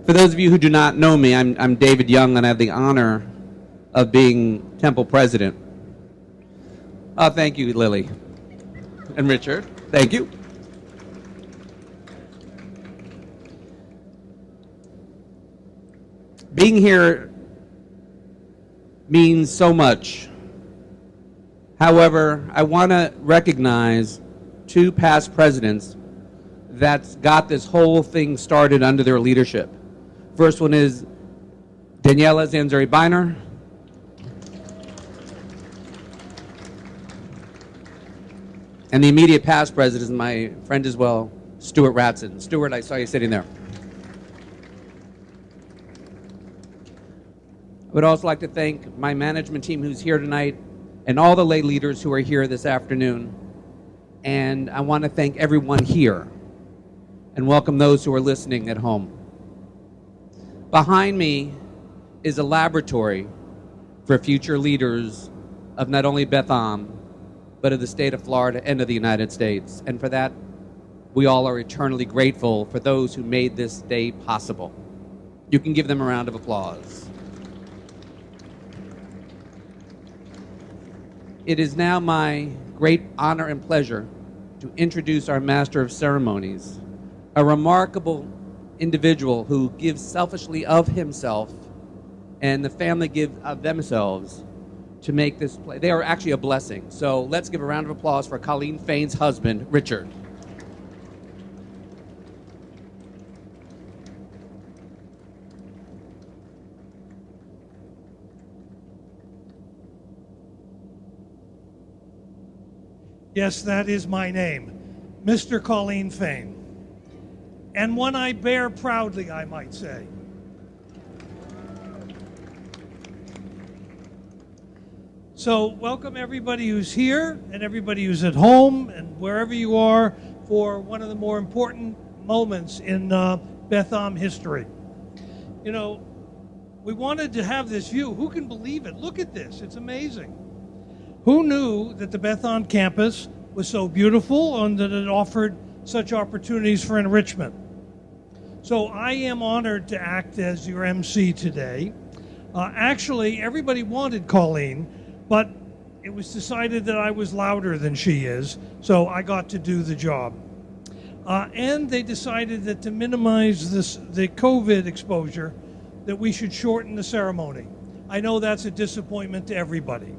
For those of you who do not know me, I'm David Young, and I have the honor of being Temple President. Oh, thank you, Lily. And Richard, thank you. Being here means so much. However, I want to recognize two past presidents that's got this whole thing started under their leadership. First one is Daniela Zanzari-Biner. And the immediate past president is my friend as well, Stuart Ratson. Stuart, I saw you sitting there. I would also like to thank my management team who's here tonight and all the lay leaders who are here this afternoon. And I want to thank everyone here and welcome those who are listening at home. Behind me is a laboratory for future leaders of not only Beth Am, but of the state of Florida and of the United States. And for that, we all are eternally grateful for those who made this day possible. You can give them a round of applause. It is now my great honor and pleasure to introduce our Master of Ceremonies, a remarkable individual who gives selfishly of himself and the family give of themselves to make this play. They are actually a blessing. So let's give a round of applause for Colleen Fain's husband, Richard. Yes, that is my name, Mr. Colleen Fain. And one I bear proudly, I might say. So welcome everybody who's here and everybody who's at home and wherever you are for one of the more important moments in Beth Am history. You know, we wanted to have this view. Who can believe it? Look at this. It's amazing. Who knew that the Beth Am campus was so beautiful and that it offered such opportunities for enrichment? So I am honored to act as your MC today. Actually, everybody wanted Colleen, but it was decided that I was louder than she is, so I got to do the job. And they decided that to minimize the COVID exposure, that we should shorten the ceremony. I know that's a disappointment to everybody.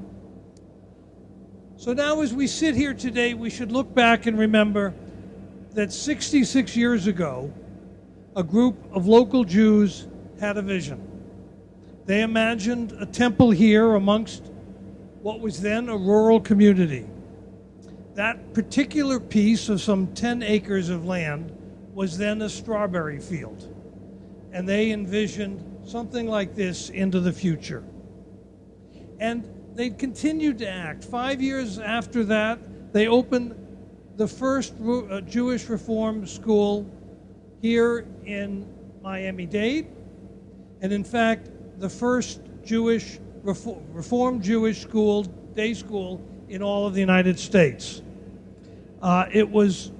So now as we sit here today, we should look back and remember that 66 years ago, a group of local Jews had a vision. They imagined a temple here amongst what was then a rural community. That particular piece of some 10 acres of land was then a strawberry field. And they envisioned something like this into the future. And they continued to act. 5 years after that, they opened the first Jewish Reform School here in Miami-Dade, and in fact, the first Jewish Reformed Jewish school, day school, in all of the United States. It was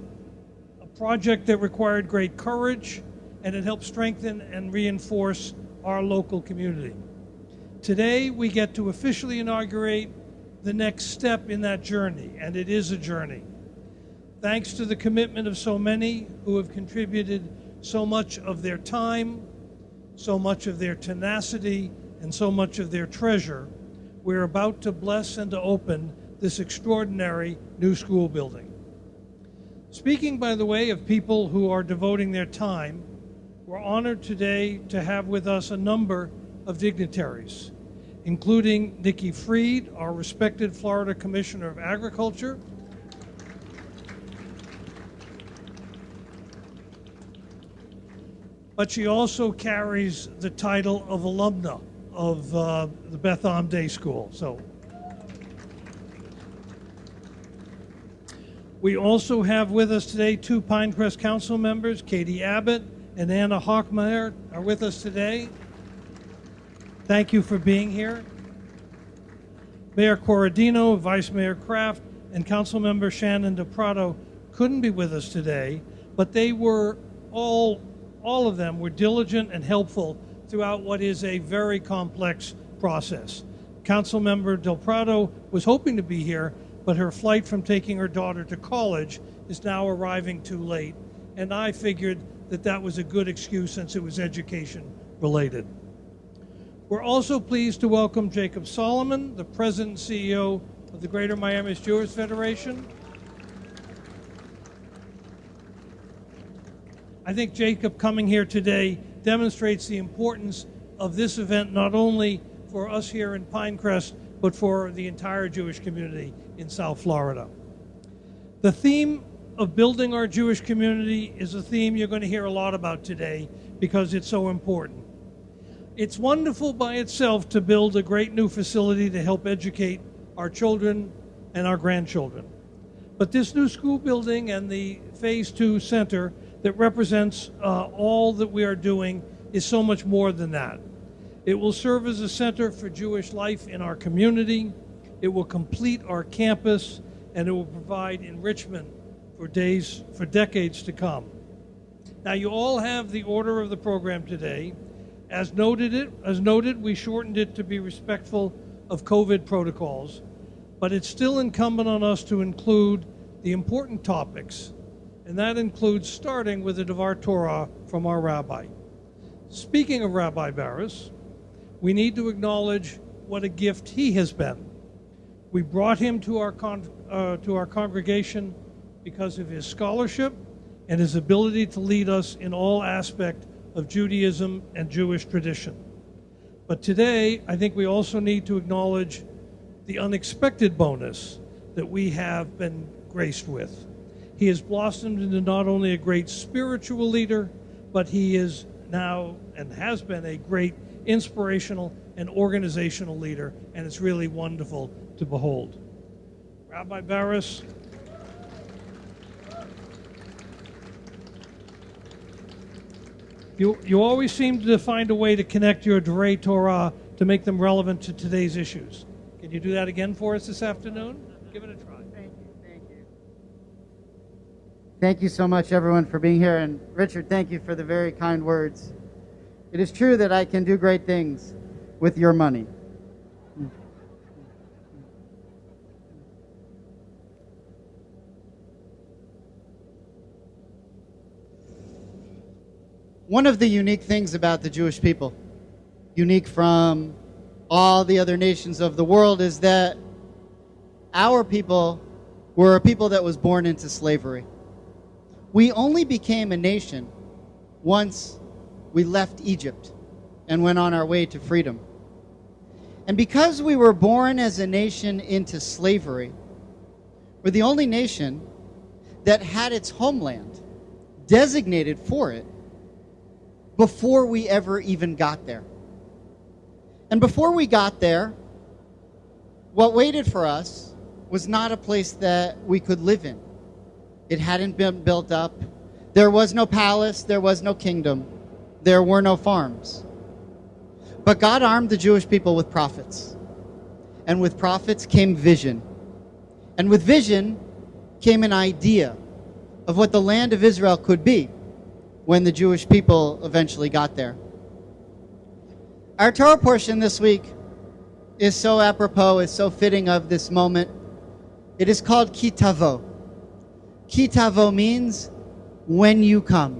a project that required great courage, and it helped strengthen and reinforce our local community. Today, we get to officially inaugurate the next step in that journey, and it is a journey. Thanks to the commitment of so many who have contributed so much of their time, so much of their tenacity, and so much of their treasure, we're about to bless and to open this extraordinary new school building. Speaking, by the way, of people who are devoting their time, we're honored today to have with us a number of dignitaries, including Nikki Fried, our respected Florida Commissioner of Agriculture, but she also carries the title of alumna of the Beth Am Day School. So we also have with us today two Pinecrest Council members, Katie Abbott and Anna Hochmeyer are with us today. Thank you for being here. Mayor Corradino, Vice Mayor Kraft, and Councilmember Shannon DePrato couldn't be with us today, but they were all all of them were diligent and helpful throughout what is a very complex process. Councilmember Del Prado was hoping to be here, but her flight from taking her daughter to college is now arriving too late, and I figured that that was a good excuse since it was education related. We're also pleased to welcome Jacob Solomon, the President and CEO of the Greater Miami Jewish Federation. I think Jacob coming here today demonstrates the importance of this event not only for us here in Pinecrest, but for the entire Jewish community in South Florida. The theme of building our Jewish community is a theme you're going to hear a lot about today because it's so important. It's wonderful by itself to build a great new facility to help educate our children and our grandchildren. But this new school building and the Phase 2 center that represents all that we are doing is so much more than that. It will serve as a center for Jewish life in our community. It will complete our campus, and it will provide enrichment for decades to come. Now, you all have the order of the program today. As noted, we shortened it to be respectful of COVID protocols, but it's still incumbent on us to include the important topics, and that includes starting with a Devar Torah from our rabbi. Speaking of Rabbi Barris, we need to acknowledge what a gift he has been. We brought him to our congregation because of his scholarship and his ability to lead us in all aspects of Judaism and Jewish tradition. But today, I think we also need to acknowledge the unexpected bonus that we have been graced with. He has blossomed into not only a great spiritual leader, but he is now and has been a great inspirational and organizational leader, and it's really wonderful to behold. Rabbi Barris. You always seem to find a way to connect your Divrei Torah to make them relevant to today's issues. Can you do that again for us this afternoon? Give it a try. Thank you. Thank you so much, everyone, for being here. And Richard, thank you for the very kind words. It is true that I can do great things with your money. One of the unique things about the Jewish people, unique from all the other nations of the world, is that our people were a people that was born into slavery. We only became a nation once we left Egypt and went on our way to freedom. And because we were born as a nation into slavery, we're the only nation that had its homeland designated for it before we ever even got there. And before we got there, what waited for us was not a place that we could live in. It hadn't been built up. There was no palace, there was no kingdom, there were no farms. But God armed the Jewish people with prophets. And with prophets came vision. And with vision came an idea of what the land of Israel could be when the Jewish people eventually got there. Our Torah portion this week is so apropos, is so fitting of this moment. It is called Ki Tavo. Ki Tavo means when you come,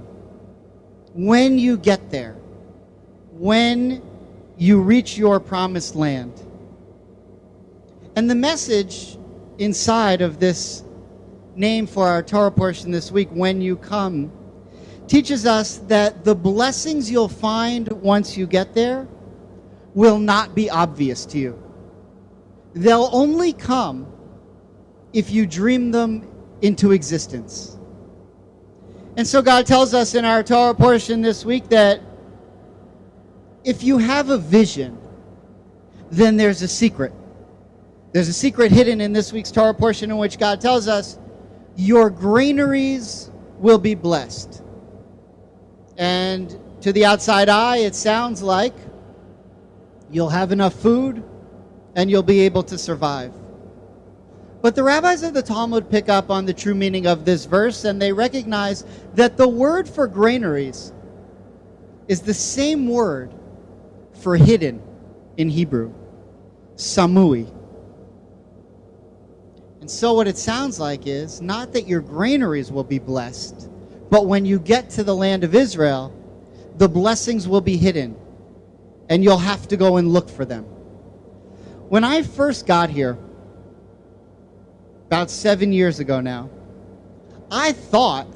when you get there, when you reach your promised land. And the message inside of this name for our Torah portion this week, when you come, teaches us that the blessings you'll find once you get there will not be obvious to you. They'll only come if you dream them into existence. And so God tells us in our Torah portion this week that if you have a vision, then there's a secret. There's a secret hidden in this week's Torah portion in which God tells us your granaries will be blessed. And to the outside eye, it sounds like you'll have enough food and you'll be able to survive. But the rabbis of the Talmud pick up on the true meaning of this verse, and they recognize that the word for granaries is the same word for hidden in Hebrew, samui. And so what it sounds like is not that your granaries will be blessed, but when you get to the land of Israel, the blessings will be hidden, and you'll have to go and look for them. When I first got here, about 7 years ago now, I thought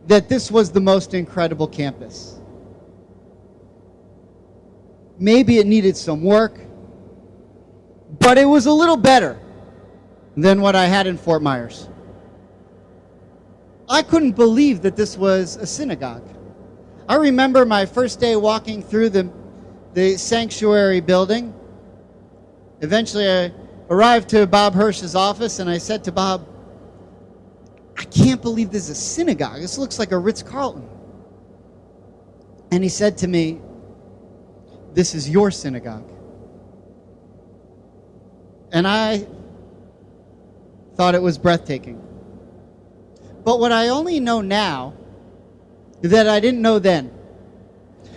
that this was the most incredible campus. Maybe it needed some work, but it was a little better than what I had in Fort Myers. I couldn't believe that this was a synagogue. I remember my first day walking through the sanctuary building. Eventually I arrived to Bob Hirsch's office, and I said to Bob, I can't believe this is a synagogue. This looks like a Ritz-Carlton. And he said to me, this is your synagogue. And I thought it was breathtaking. But what I only know now that I didn't know then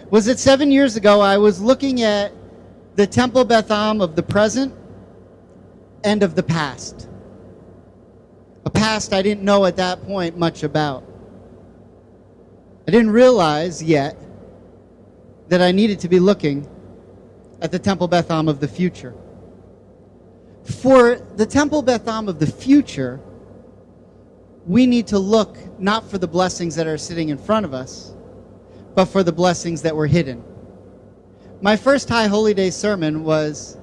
was that 7 years ago I was looking at the Temple Beth Am of the present and of the past. A past I didn't know at that point much about. I didn't realize yet that I needed to be looking at the Temple Beth Am of the future. For the Temple Beth Am of the future, we need to look not for the blessings that are sitting in front of us, but for the blessings that were hidden. My first High Holy Day sermon was,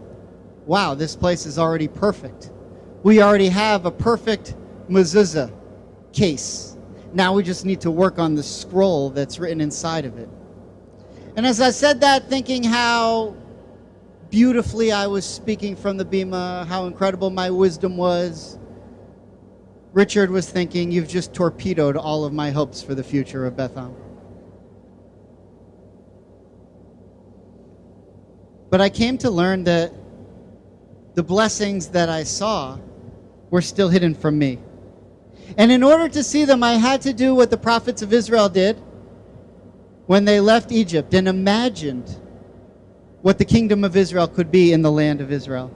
wow, this place is already perfect. We already have a perfect mezuzah case. Now we just need to work on the scroll that's written inside of it. And as I said that, thinking how beautifully I was speaking from the bima, how incredible my wisdom was, Richard was thinking, you've just torpedoed all of my hopes for the future of Beth Am. But I came to learn that the blessings that I saw were still hidden from me. And in order to see them, I had to do what the prophets of Israel did when they left Egypt and imagined what the kingdom of Israel could be in the land of Israel.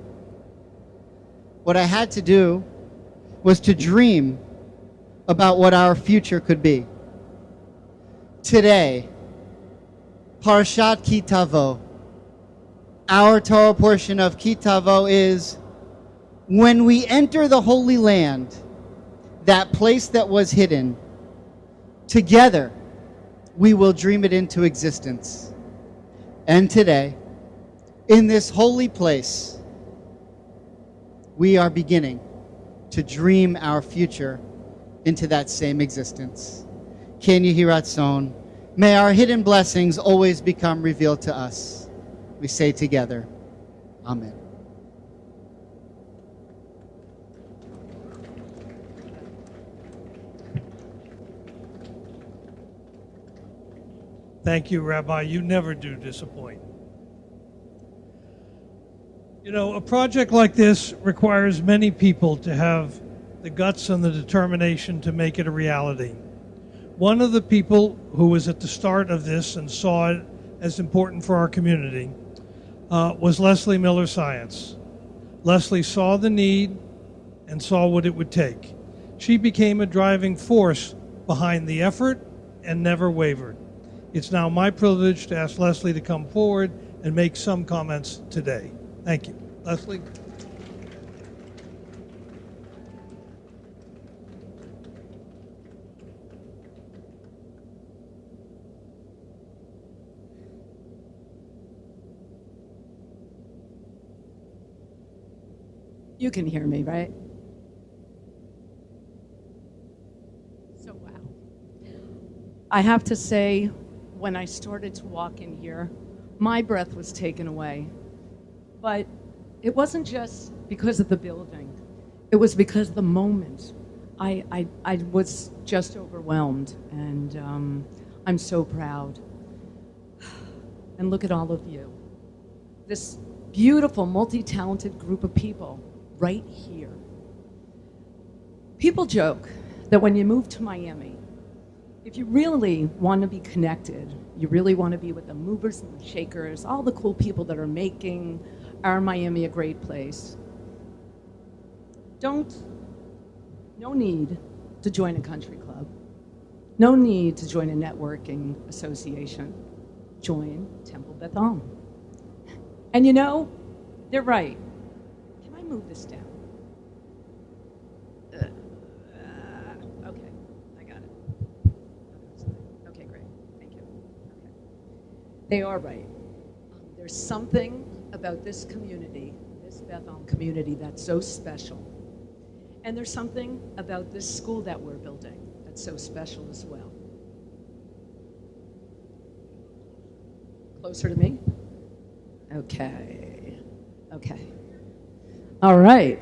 What I had to do was to dream about what our future could be. Today, Parshat Ki Tavo, our Torah portion of Ki Tavo is, when we enter the Holy Land, that place that was hidden, together we will dream it into existence. And today, in this holy place, we are beginning to dream our future into that same existence. Ken Yehi Ratzon, may our hidden blessings always become revealed to us. We say together, Amen. Thank you, Rabbi. You never do disappoint. You know, a project like this requires many people to have the guts and the determination to make it a reality. One of the people who was at the start of this and saw it as important for our community was Leslie Miller Science. Leslie saw the need and saw what it would take. She became a driving force behind the effort and never wavered. It's now my privilege to ask Leslie to come forward and make some comments today. Thank you. Leslie? You can hear me, right? So, wow. I have to say, when I started to walk in here, my breath was taken away. But it wasn't just because of the building. It was because of the moment. I was just overwhelmed, and I'm so proud. And look at all of you. This beautiful, multi-talented group of people right here. People joke that when you move to Miami, If you really want to be connected, you really want to be with the movers and the shakers, all the cool people that are making our Miami a great place, no need to join a country club. No need to join a networking association. Join Temple Beth Am. And you know, they're right. Can I move this down? Okay, I got it. Okay, great. Thank you. Okay. They are right. There's something about this community, this Beth Am community, that's so special. And there's something about this school that we're building that's so special as well. Closer to me? Okay. Okay. All right.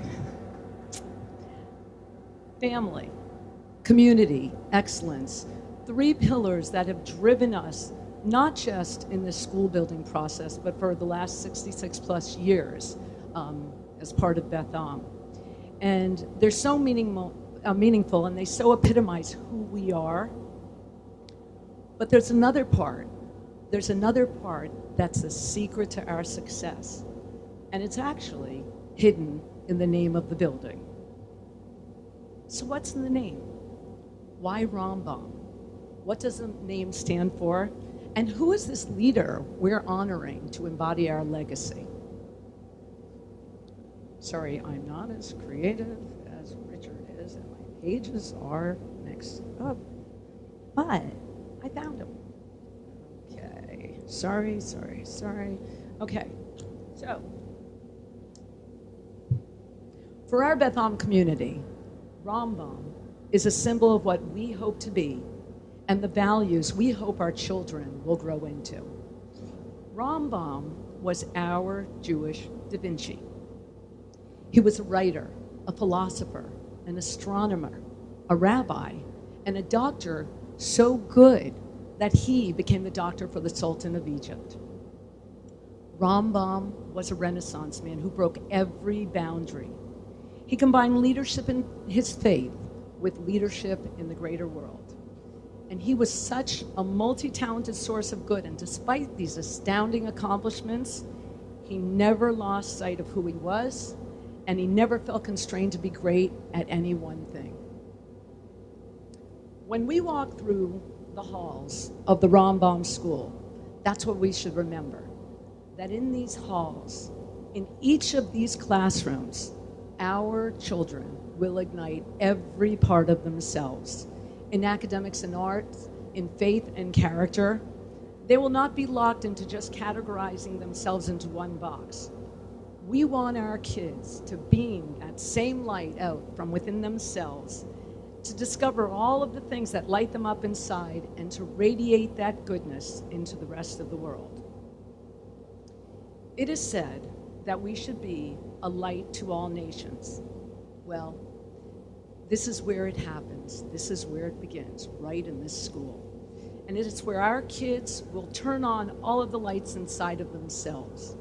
Family, community, excellence, 3 pillars that have driven us not just in this school building process, but for the last 66 plus years as part of Beth Am. And they're so meaningful, and they so epitomize who we are. But there's another part. There's another part that's a secret to our success. And it's actually hidden in the name of the building. So what's in the name? Why Rambam? What does the name stand for? And who is this leader we're honoring to embody our legacy? Sorry, I'm not as creative as Richard is, and my pages are mixed up. But I found them. Okay, sorry. Okay, so for our Beth Am community, Rambam is a symbol of what we hope to be and the values we hope our children will grow into. Rambam was our Jewish Da Vinci. He was a writer, a philosopher, an astronomer, a rabbi, and a doctor so good that he became the doctor for the Sultan of Egypt. Rambam was a Renaissance man who broke every boundary. He combined leadership in his faith with leadership in the greater world. And he was such a multi-talented source of good, and despite these astounding accomplishments, he never lost sight of who he was, and he never felt constrained to be great at any one thing. When we walk through the halls of the Rambam School, that's what we should remember, that in these halls, in each of these classrooms, our children will ignite every part of themselves. In academics and arts, in faith and character, they will not be locked into just categorizing themselves into one box. We want our kids to beam that same light out from within themselves, to discover all of the things that light them up inside, and to radiate that goodness into the rest of the world. It is said that we should be a light to all nations. Well, this is where it happens. This is where it begins, right in this school. And it is where our kids will turn on all of the lights inside of themselves.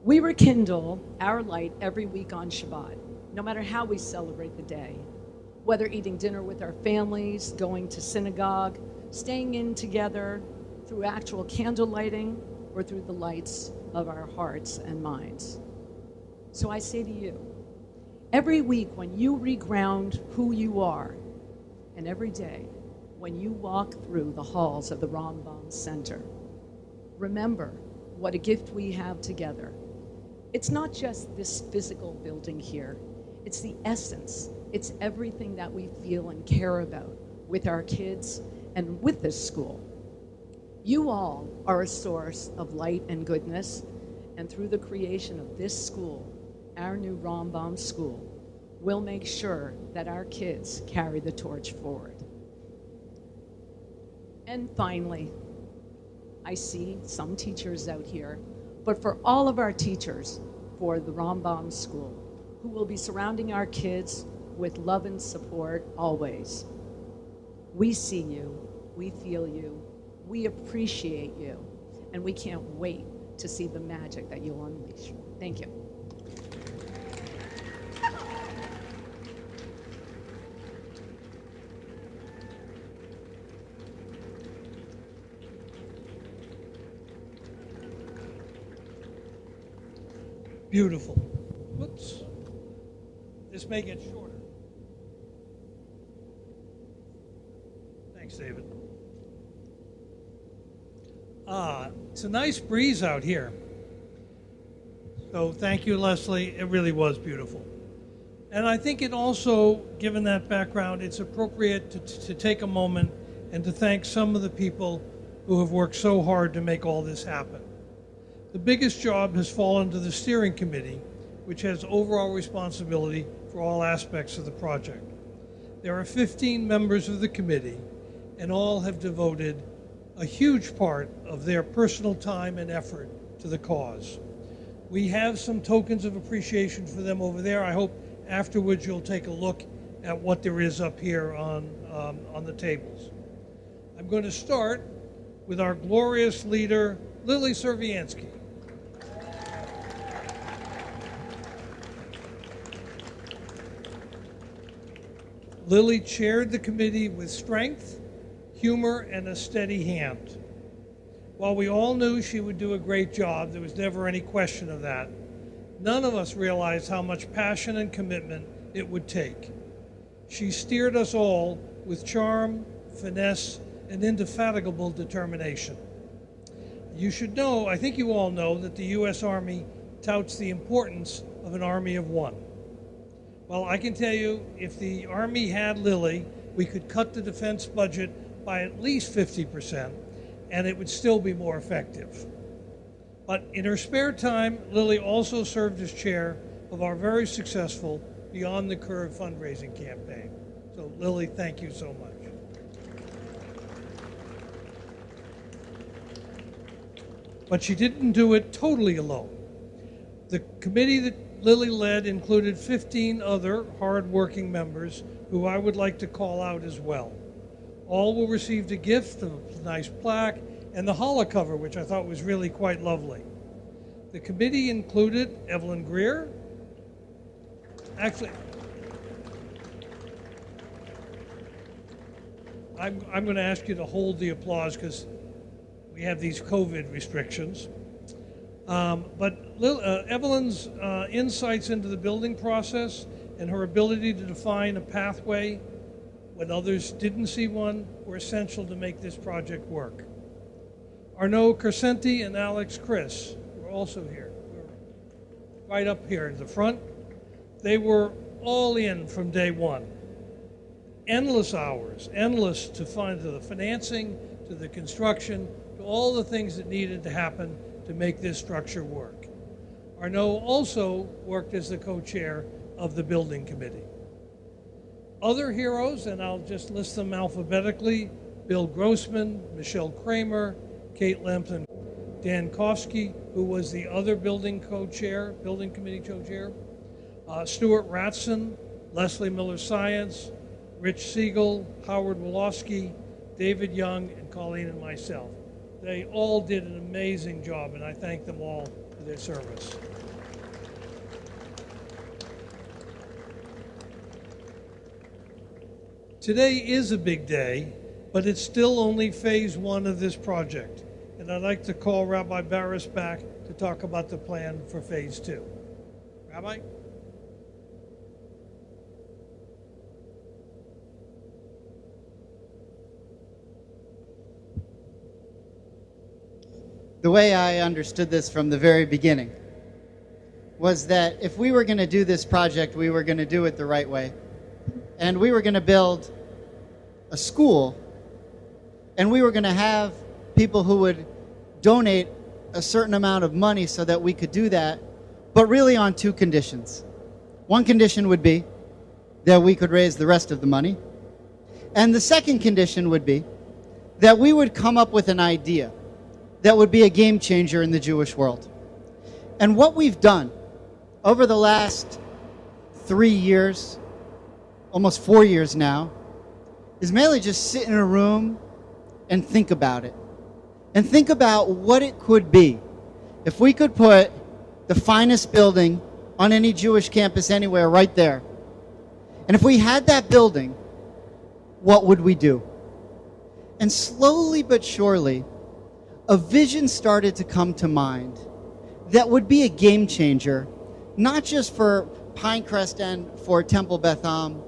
We rekindle our light every week on Shabbat, no matter how we celebrate the day, whether eating dinner with our families, going to synagogue, staying in together through actual candle lighting, or through the lights of our hearts and minds. So I say to you, every week when you reground who you are, and every day when you walk through the halls of the Rambam Center, remember what a gift we have together. It's not just this physical building here. It's the essence. It's everything that we feel and care about with our kids and with this school. You all are a source of light and goodness, and through the creation of this school, our new Rambam School, we'll make sure that our kids carry the torch forward. And finally, I see some teachers out here, but for all of our teachers for the Rambam School, who will be surrounding our kids with love and support always. We see you, we feel you, we appreciate you, and we can't wait to see the magic that you'll unleash. Thank you. Beautiful. Whoops. This may get shorter. Thanks, David. It's a nice breeze out here. So thank you, Leslie. It really was beautiful. And I think it also, given that background, it's appropriate to take a moment and to thank some of the people who have worked so hard to make all this happen. The biggest job has fallen to the steering committee, which has overall responsibility for all aspects of the project. There are 15 members of the committee, and all have devoted a huge part of their personal time and effort to the cause. We have some tokens of appreciation for them over there. I hope afterwards you'll take a look at what there is up here on the tables. I'm going to start with our glorious leader, Lily Serviansky. Lily chaired the committee with strength, humor, and a steady hand. While we all knew she would do a great job, there was never any question of that. None of us realized how much passion and commitment it would take. She steered us all with charm, finesse, and indefatigable determination. You should know, I think you all know, that the U.S. Army touts the importance of an army of one. Well, I can tell you, if the Army had Lily, we could cut the defense budget by at least 50%, and it would still be more effective. But in her spare time, Lily also served as chair of our very successful Beyond the Curve fundraising campaign. So Lily, thank you so much. But she didn't do it totally alone. The committee that Lily led included 15 other hard-working members who I would like to call out as well. All received a gift of a nice plaque and the holocover, which I thought was really quite lovely. The committee included Evelyn Greer. Actually, I'm going to ask you to hold the applause because we have these COVID restrictions. But Evelyn's insights into the building process and her ability to define a pathway when others didn't see one were essential to make this project work. Arnaud Crescenti and Alex Chris were also here. Right up here in the front. They were all in from day one. Endless hours, endless to find the financing, to the construction, to all the things that needed to happen to make this structure work. Arnaud also worked as the co-chair of the building committee. Other heroes, and I'll just list them alphabetically: Bill Grossman, Michelle Kramer, Kate Lempton, Dan Kofsky, who was the other building committee co-chair, Stuart Ratson, Leslie Miller-Science, Rich Siegel, Howard Wolofsky, David Young, and Colleen and myself. They all did an amazing job, and I thank them all for their service. Today is a big day, but it's still only phase one of this project. And I'd like to call Rabbi Barris back to talk about the plan for phase two. Rabbi? The way I understood this from the very beginning was that if we were going to do this project, we were going to do it the right way. And we were going to build a school, and we were going to have people who would donate a certain amount of money so that we could do that, but really on two conditions. One condition would be that we could raise the rest of the money, and the second condition would be that we would come up with an idea that would be a game changer in the Jewish world. And what we've done over the last 3 years, almost 4 years now, is mainly just sit in a room and think about it. And think about what it could be if we could put the finest building on any Jewish campus anywhere right there. And if we had that building, what would we do? And slowly but surely, a vision started to come to mind that would be a game changer not just for Pinecrest and for Temple Beth Am,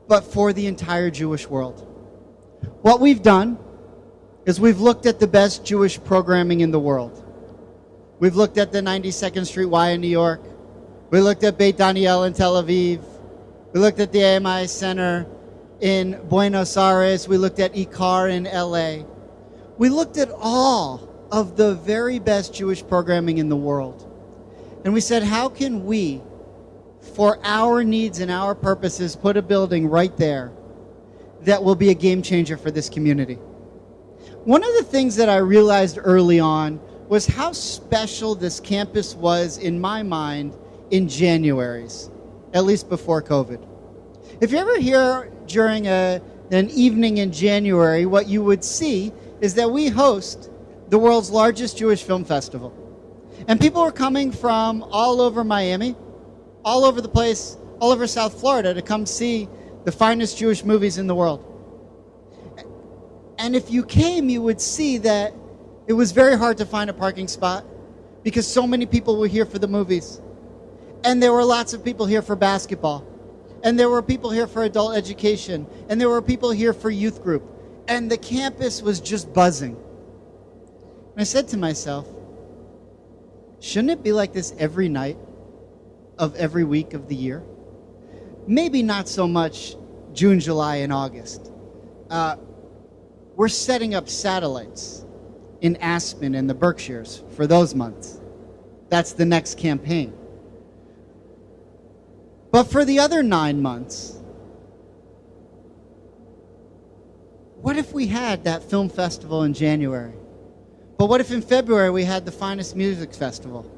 but for the entire Jewish world. What we've done is we've looked at the best Jewish programming in the world. We've looked at the 92nd Street Y in New York. We looked at Beit Daniel in Tel Aviv. We looked at the AMI Center in Buenos Aires. We looked at ICAR in LA. We looked at all of the very best Jewish programming in the world. And we said, how can we, for our needs and our purposes, put a building right there that will be a game changer for this community? One of the things that I realized early on was how special this campus was in my mind in January's, at least before COVID. If you're ever here during an evening in January, what you would see is that we host the world's largest Jewish film festival. And people are coming from all over Miami, all over the place, all over South Florida to come see the finest Jewish movies in the world. And if you came, you would see that it was very hard to find a parking spot because so many people were here for the movies. And there were lots of people here for basketball. And there were people here for adult education. And there were people here for youth group. And the campus was just buzzing. And I said to myself, shouldn't it be like this every night of every week of the year? Maybe not so much June, July, and August. We're setting up satellites in Aspen and the Berkshires for those months. That's the next campaign. But for the other 9 months, what if we had that film festival in January? But what if in February we had the finest music festival?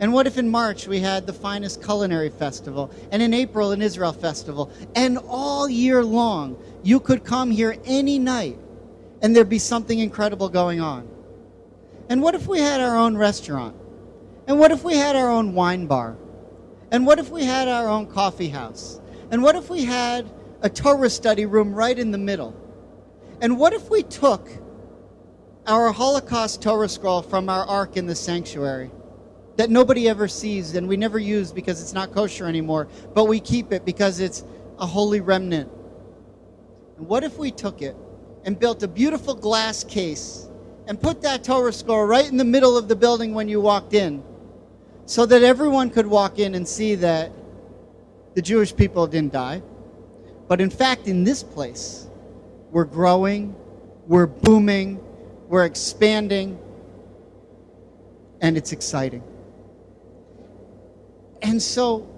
And what if in March we had the finest culinary festival? And in April an Israel festival? And all year long, you could come here any night and there'd be something incredible going on. And what if we had our own restaurant? And what if we had our own wine bar? And what if we had our own coffee house? And what if we had a Torah study room right in the middle? And what if we took our Holocaust Torah scroll from our ark in the sanctuary that nobody ever sees and we never use because it's not kosher anymore, but we keep it because it's a holy remnant? And what if we took it and built a beautiful glass case and put that Torah scroll right in the middle of the building when you walked in, so that everyone could walk in and see that the Jewish people didn't die, but in fact in this place we're growing, we're booming, we're expanding, and it's exciting. And so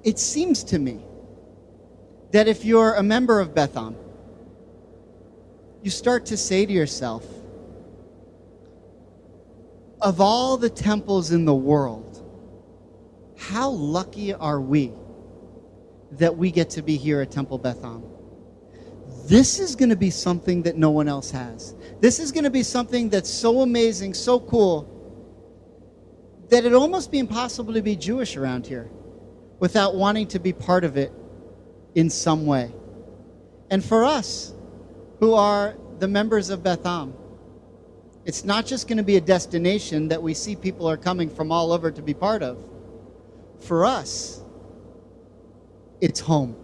it seems to me that if you're a member of Beth Am, you start to say to yourself, of all the temples in the world, how lucky are we that we get to be here at Temple Beth Am? This is going to be something that no one else has. This is going to be something that's so amazing, so cool, that it'd almost be impossible to be Jewish around here without wanting to be part of it in some way. And for us, who are the members of Beth Am, it's not just going to be a destination that we see people are coming from all over to be part of. For us, it's home.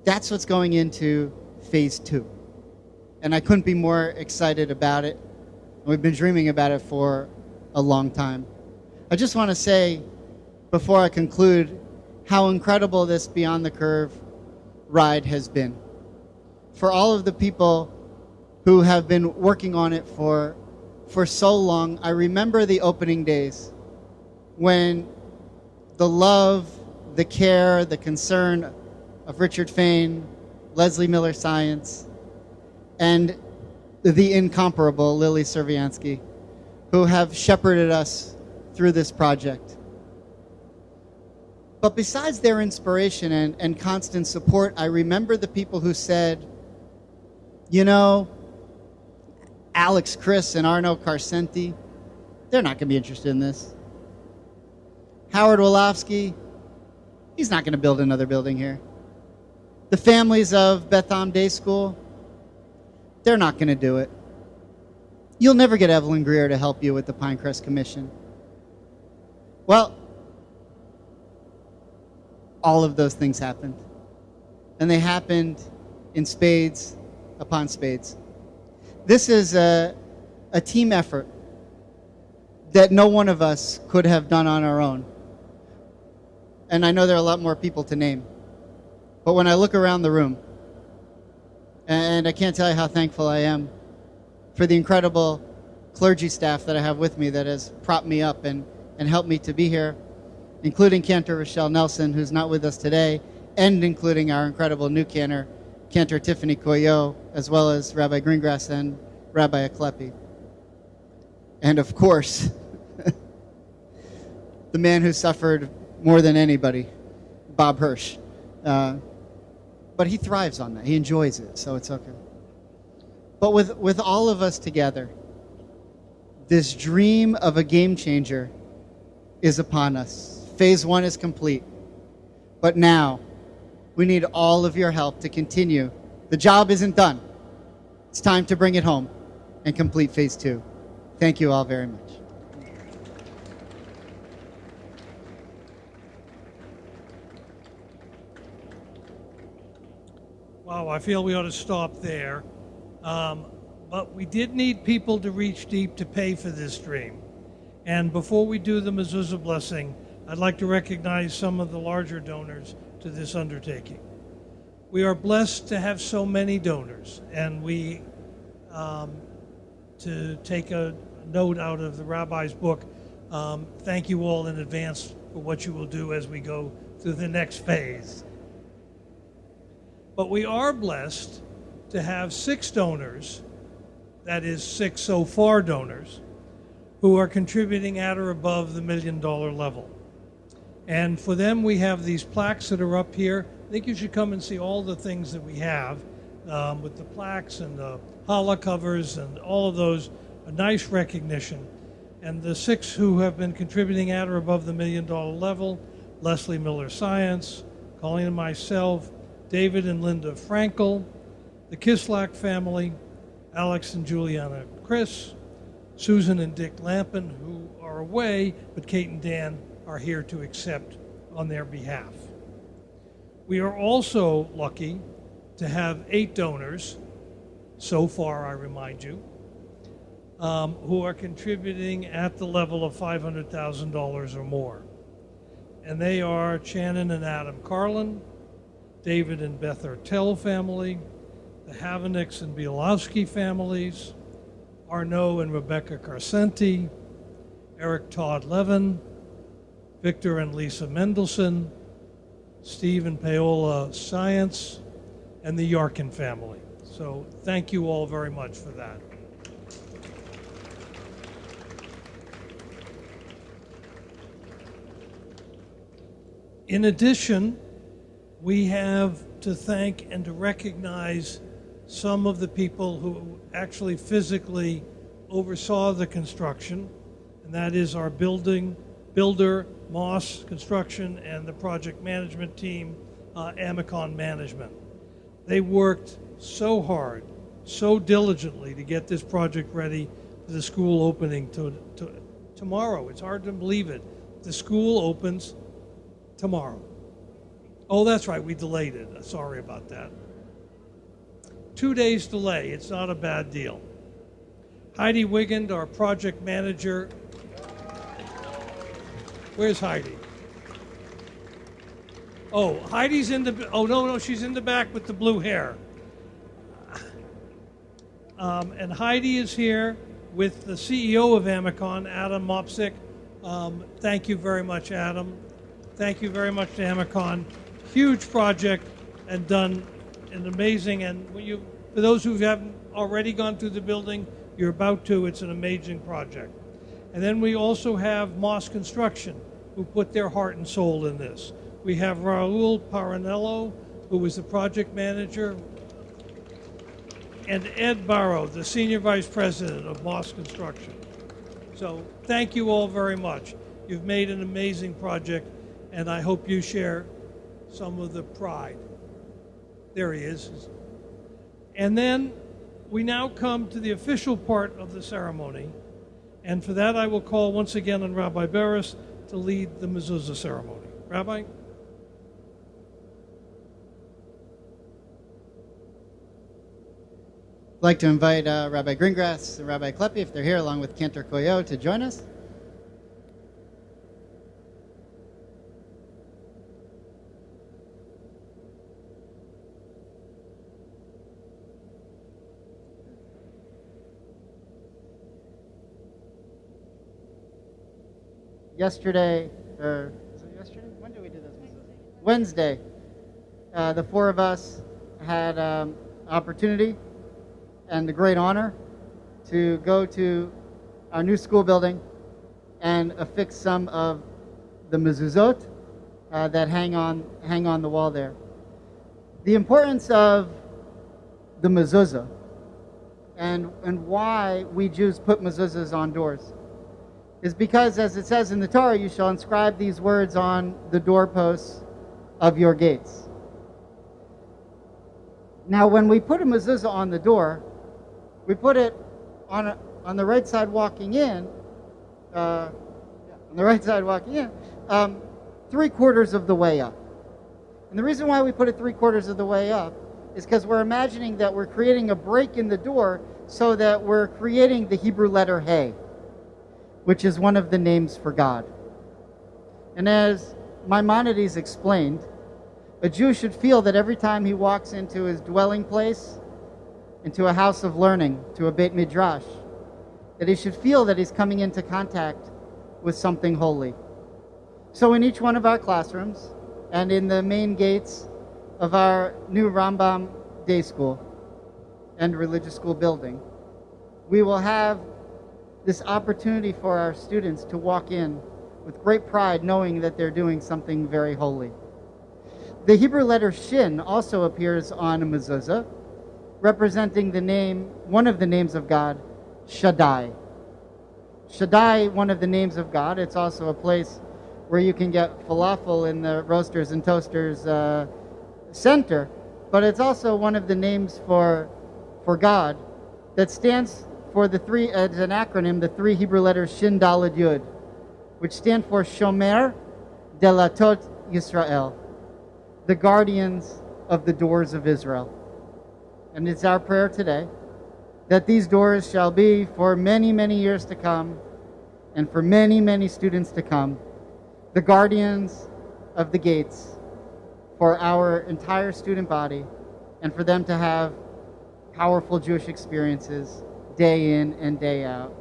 That's what's going into phase 2. And I couldn't be more excited about it. We've been dreaming about it for a long time. I just want to say, before I conclude, how incredible this Beyond the Curve ride has been. For all of the people who have been working on it for so long, I remember the opening days when the love, the care, the concern of Richard Fain, Leslie Miller Science, and the incomparable Lily Serviansky, who have shepherded us through this project. But besides their inspiration and constant support, I remember the people who said, you know, Alex Chris and Arno Carcenti, they're not going to be interested in this. Howard Wolofsky, he's not going to build another building here. The families of Beth Am Day School, they're not going to do it. You'll never get Evelyn Greer to help you with the Pinecrest Commission. Well, all of those things happened. And they happened in spades upon spades. This is a team effort that no one of us could have done on our own. And I know there are a lot more people to name. But when I look around the room, and I can't tell you how thankful I am for the incredible clergy staff that I have with me that has propped me up and helped me to be here, including Cantor Rochelle Nelson, who's not with us today, and including our incredible new cantor, Cantor Tiffany Coyo, as well as Rabbi Greengrass and Rabbi Aklepi. And of course, the man who suffered more than anybody, Bob Hirsch. But he thrives on that. He enjoys it, so it's okay. But with all of us together, this dream of a game changer is upon us. Phase 1 is complete. But now, we need all of your help to continue. The job isn't done. It's time to bring it home and complete Phase 2. Thank you all very much. Wow, I feel we ought to stop there. But we did need people to reach deep to pay for this dream. And before we do the mezuzah blessing, I'd like to recognize some of the larger donors to this undertaking. We are blessed to have so many donors, and we, to take a note out of the rabbi's book, thank you all in advance for what you will do as we go through the next phase. But we are blessed to have 6 donors, that is 6 so far donors, who are contributing at or above the $1 million level. And for them, we have these plaques that are up here. I think you should come and see all the things that we have with the plaques and the challah covers and all of those, a nice recognition. And the 6 who have been contributing at or above the $1 million level, Leslie Miller Science, Colleen and myself, David and Linda Frankel, the Kislak family, Alex and Juliana Chris, Susan and Dick Lampin, who are away, but Kate and Dan are here to accept on their behalf. We are also lucky to have 8 donors, so far I remind you, who are contributing at the level of $500,000 or more. And they are Shannon and Adam Carlin, David and Beth Ertel family, the Havanix and Bielowski families, Arnaud and Rebecca Carcenti, Eric Todd Levin, Victor and Lisa Mendelson, Steve and Paola Science, and the Yarkin family. So thank you all very much for that. In addition, we have to thank and to recognize some of the people who actually physically oversaw the construction, and that is our builder, Moss Construction, and the project management team, Amicon Management. They worked so hard, so diligently to get this project ready for the school opening tomorrow. It's hard to believe it. The school opens tomorrow. Oh, that's right, we delayed it. Sorry about that. 2 days delay, it's not a bad deal. Heidi Wigand, our project manager. Where's Heidi? Oh, Heidi's in the, oh no, she's in the back with the blue hair. And Heidi is here with the CEO of Amicon, Adam Mopsik. Thank you very much, Adam. Thank you very much to Amicon. Huge project and done an amazing, and for those who haven't already gone through the building, you're about to, it's an amazing project. And then we also have Moss Construction, who put their heart and soul in this. We have Raul Paranello, who was the project manager, and Ed Barrow, the senior vice president of Moss Construction. So thank you all very much. You've made an amazing project, and I hope you share some of the pride. There he is. And then we now come to the official part of the ceremony. And for that, I will call once again on Rabbi Beres to lead the Mezuzah ceremony. Rabbi? like to invite Rabbi Greengrass and Rabbi Kleppe, if they're here, along with Cantor Koyo, to join us. Yesterday, or was it yesterday? When did we do this? Wednesday. The four of us had opportunity and the great honor to go to our new school building and affix some of the mezuzot that hang on the wall there. The importance of the mezuzah and why we Jews put mezuzahs on doors is because, as it says in the Torah, you shall inscribe these words on the doorposts of your gates. Now, when we put a mezuzah on the door, we put it on the right side walking in, 3/4 of the way up. And the reason why we put it 3/4 of the way up is because we're imagining that we're creating a break in the door so that we're creating the Hebrew letter Hey, which is one of the names for God. And as Maimonides explained, a Jew should feel that every time he walks into his dwelling place, into a house of learning, to a Beit Midrash, that he should feel that he's coming into contact with something holy. So in each one of our classrooms and in the main gates of our new Rambam Day School and Religious School Building, we will have this opportunity for our students to walk in with great pride, knowing that they're doing something very holy. The Hebrew letter Shin also appears on a mezuzah, representing one of the names of God, Shaddai. Shaddai, one of the names of God. It's also a place where you can get falafel in the Roasters and Toasters center, but it's also one of the names for God that stands for the three, as an acronym, the three Hebrew letters Shin Daled Yud, which stand for Shomer Delatot Yisrael, the guardians of the doors of Israel. And it's our prayer today that these doors shall be for many, many years to come, and for many, many students to come, the guardians of the gates for our entire student body, and for them to have powerful Jewish experiences day in and day out.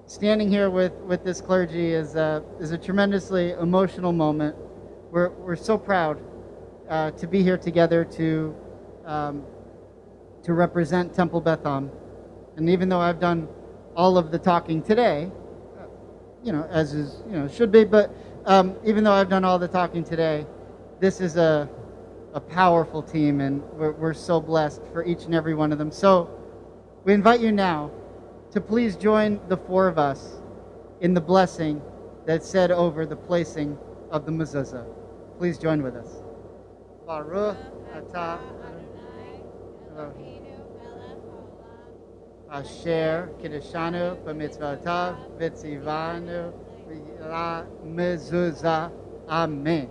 Standing here with this clergy is a tremendously emotional moment. We're so proud to be here together to represent Temple Beth Am. And even though I've done all of the talking today, as is should be, but even though I've done all the talking today, this is a powerful team, and we're so blessed for each and every one of them. So we invite you now to please join the four of us in the blessing that's said over the placing of the mezuzah. Please join with us. Baruch atah Eloheinu asher kiddushanu b'mitzvotav v'tzivanu la mezuzah. Amen.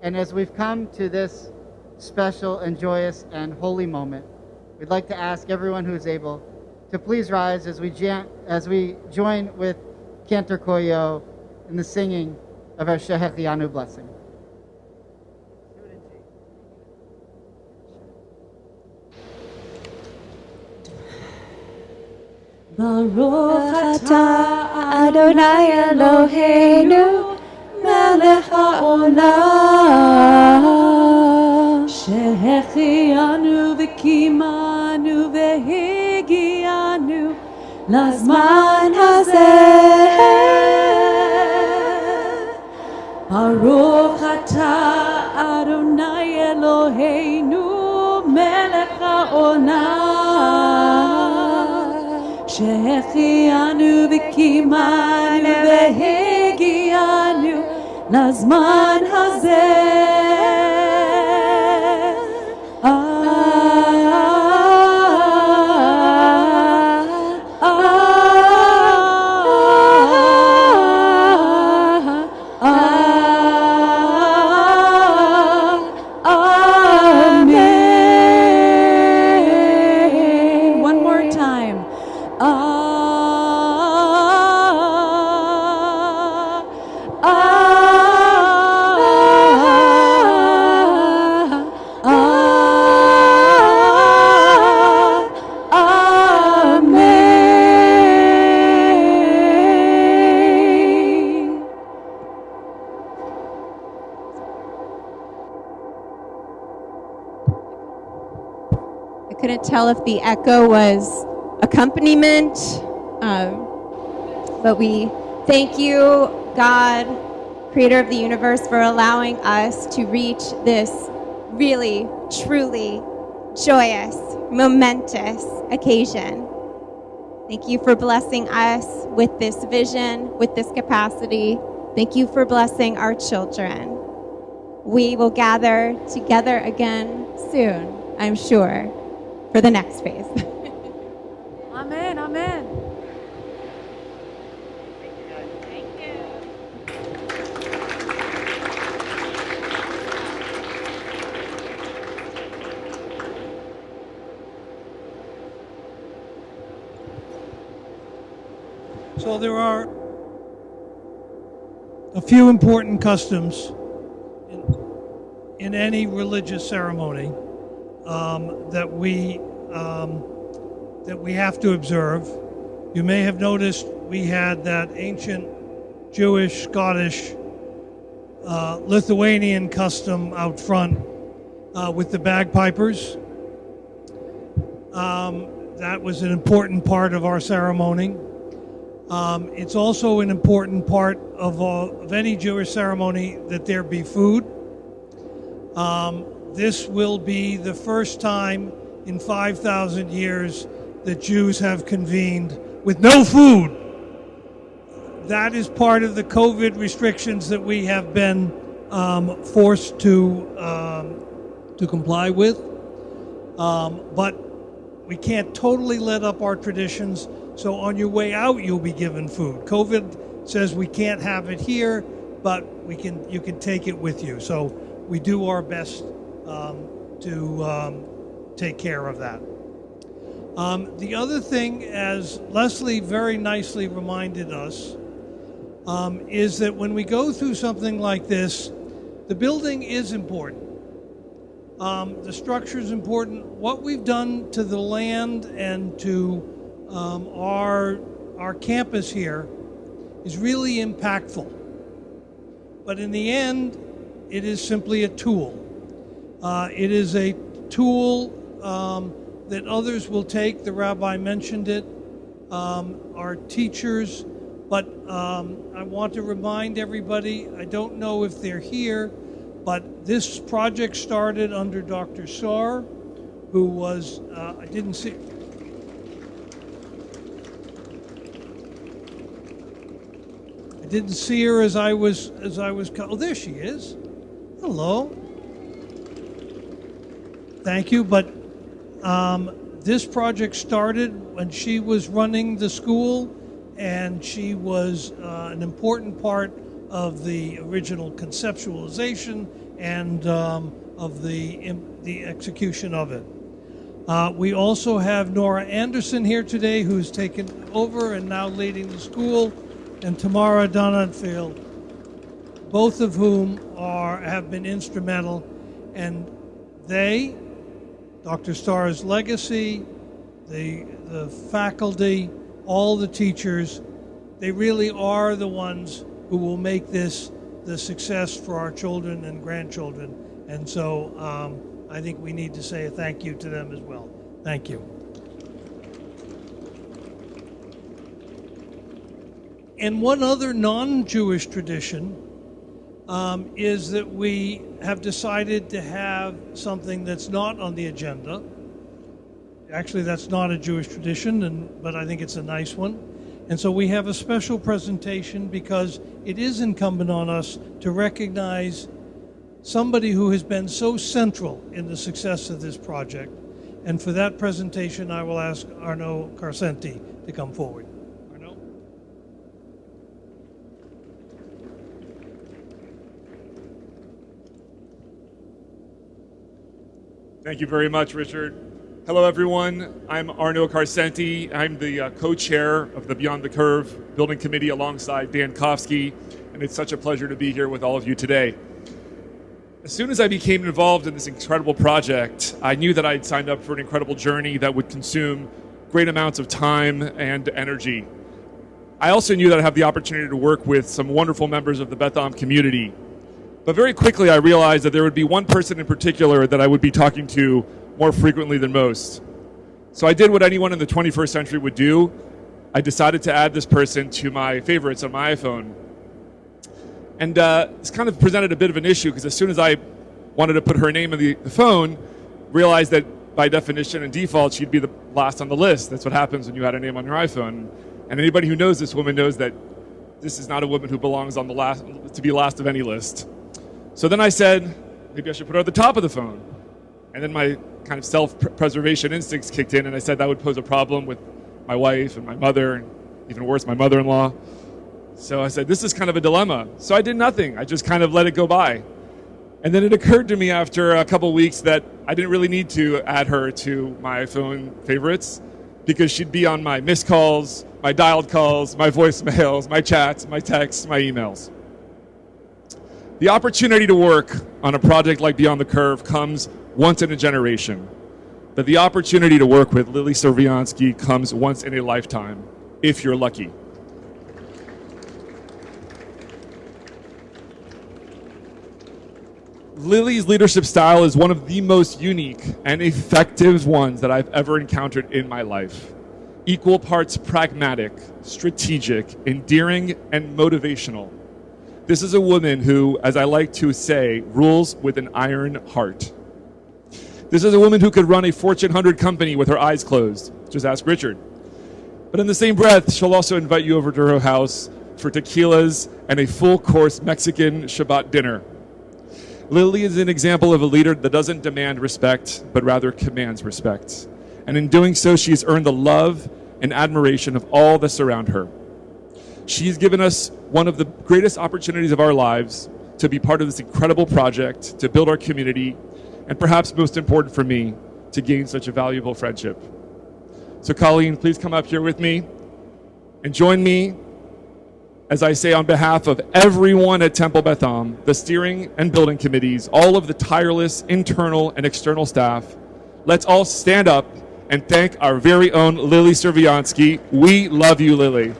And as we've come to this special and joyous and holy moment, we'd like to ask everyone who's able to please rise as we join with Cantor Koyo in the singing of our Shehechianu blessing. Baruch atah Adonai Eloheinu melech haolam shehechianu v'kimanu v'higianu lazman hazeh. Baruch atah Adonai Eloheinu melech haolam shehechianu v'kimanu v'higianu lazman hazeh. Amen. I couldn't tell if the echo was accompaniment, but we thank you, God, creator of the universe, for allowing us to reach this really, truly joyous, momentous occasion. Thank you for blessing us with this vision, with this capacity. Thank you for blessing our children. We will gather together again soon, I'm sure, for the next phase. Amen, amen. So there are a few important customs in any religious ceremony that we have to observe. You may have noticed we had that ancient Jewish, Scottish, Lithuanian custom out front with the bagpipers. That was an important part of our ceremony. It's also an important part of any Jewish ceremony that there be food. This will be the first time in 5,000 years that Jews have convened with no food. That is part of the COVID restrictions that we have been forced to comply with. But we can't totally let up our traditions. So on your way out, you'll be given food. COVID says we can't have it here, but you can take it with you. So we do our best to take care of that. The other thing, as Leslie very nicely reminded us, is that when we go through something like this, the building is important. The structure is important. What we've done to the land and to our campus here is really impactful. But in the end, it is simply a tool. It is a tool that others will take. The rabbi mentioned it, our teachers. But I want to remind everybody, I don't know if they're here, but this project started under Dr. Saar, who was, I didn't see her as I was, oh, there she is. Hello. Thank you, but this project started when she was running the school, and she was an important part of the original conceptualization and of the execution of it. We also have Nora Anderson here today, who's taken over and now leading the school, and Tamara Donenfeld, both of whom have been instrumental, and they, Dr. Starr's legacy, the faculty, all the teachers, they really are the ones who will make this the success for our children and grandchildren. And so I think we need to say a thank you to them as well. Thank you. And one other non-Jewish tradition is that we have decided to have something that's not on the agenda. Actually, that's not a Jewish tradition, but I think it's a nice one. And so we have a special presentation because it is incumbent on us to recognize somebody who has been so central in the success of this project. And for that presentation, I will ask Arno Carcenti to come forward. Arno? Thank you very much, Richard. Hello, everyone. I'm Arno Carcenti. I'm the co-chair of the Beyond the Curve Building Committee alongside Dan Kofsky, and it's such a pleasure to be here with all of you today. As soon as I became involved in this incredible project, I knew that I'd signed up for an incredible journey that would consume great amounts of time and energy. I also knew that I'd have the opportunity to work with some wonderful members of the Beth Am community. But very quickly, I realized that there would be one person in particular that I would be talking to more frequently than most. So I did what anyone in the 21st century would do. I decided to add this person to my favorites on my iPhone. And this kind of presented a bit of an issue because as soon as I wanted to put her name in the phone, realized that by definition and default, she'd be the last on the list. That's what happens when you add a name on your iPhone. And anybody who knows this woman knows that this is not a woman who belongs on the last to be last of any list. So then I said, maybe I should put her at the top of the phone. And then my kind of self-preservation instincts kicked in, and I said that would pose a problem with my wife and my mother, and even worse, my mother-in-law. So I said, this is kind of a dilemma. So I did nothing. I just kind of let it go by. And then it occurred to me after a couple weeks that I didn't really need to add her to my phone favorites because she'd be on my missed calls, my dialed calls, my voicemails, my chats, my texts, my emails. The opportunity to work on a project like Beyond the Curve comes once in a generation. But the opportunity to work with Lily Serviansky comes once in a lifetime, if you're lucky. Lily's leadership style is one of the most unique and effective ones that I've ever encountered in my life. Equal parts pragmatic, strategic, endearing, and motivational. This is a woman who, as I like to say, rules with an iron heart. This is a woman who could run a Fortune 100 company with her eyes closed. Just ask Richard. But in the same breath, she'll also invite you over to her house for tequilas and a full-course Mexican Shabbat dinner. Lily is an example of a leader that doesn't demand respect, but rather commands respect. And in doing so, she's earned the love and admiration of all that surround her. She's given us one of the greatest opportunities of our lives to be part of this incredible project, to build our community, and perhaps most important for me, to gain such a valuable friendship. So Colleen, please come up here with me and join me as I say on behalf of everyone at Temple Beth Am, the steering and building committees, all of the tireless internal and external staff, let's all stand up and thank our very own Lily Serviansky. We love you, Lily.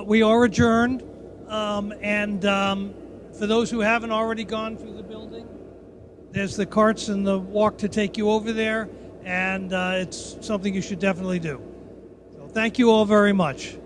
We are adjourned, and for those who haven't already gone through the building, there's the carts and the walk to take you over there, and it's something you should definitely do. So thank you all very much.